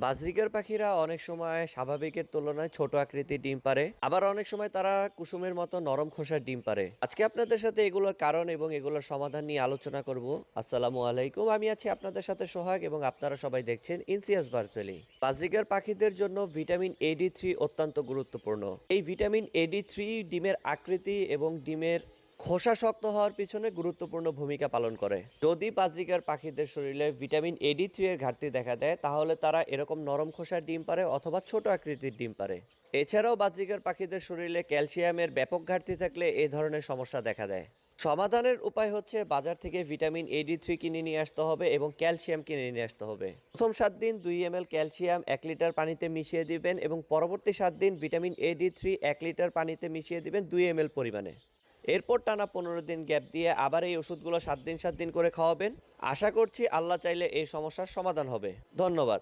বাজরিকার পাখিরা অনেক সময় স্বাভাবিকের তুলনায় ছোট আকৃতির ডিম পারে, আবার অনেক সময় তারা কুসুমের মতো নরম খোসার ডিম পারে। আজকে আপনাদের সাথে এগুলোর কারণ এবং এগুলোর সমাধান নিয়ে আলোচনা করব। আসসালামু আলাইকুম, আমি আছি আপনাদের সাথে সোহাগ এবং আপনারা সবাই দেখছেন ইনসিয়াস বার্ডস ভ্যালি। বাজরিকার পাখিদের জন্য ভিটামিন AD3 অত্যন্ত গুরুত্বপূর্ণ। এই ভিটামিন AD3 ডিমের আকৃতি এবং ডিমের খোসা শক্ত হওয়ার পিছনে গুরুত্বপূর্ণ ভূমিকা পালন করে। যদি বাজরিকার পাখিদের শরীরে ভিটামিন AD3 এর ঘাটতি দেখা দেয়, তাহলে তারা এরকম নরম খোসার ডিম পারে অথবা ছোট আকৃতির ডিম পারে। এছাড়াও বাজরিকার পাখিদের শরীরে ক্যালসিয়ামের ব্যাপক ঘাটতি থাকলে এই ধরনের সমস্যা দেখা দেয়। সমাধানের উপায় হচ্ছে বাজার থেকে ভিটামিন AD3 কিনে নিয়ে আসতে হবে এবং ক্যালসিয়াম কিনে নিয়ে আসতে হবে। প্রথম 7 দিন 2 ml ক্যালসিয়াম 1 লিটার পানিতে মিশিয়ে দিবেন এবং পরবর্তী 7 দিন ভিটামিন AD3 1 লিটার পানিতে মিশিয়ে দিবেন 2 ml পরিমাণে। এরপর টানা 15 দিন গ্যাপ দিয়ে আবার এই ওষুধগুলো 7 দিন 7 দিন করে খাওয়াবেন। আশা করছি আল্লাহ চাইলে এই সমস্যার সমাধান হবে। ধন্যবাদ।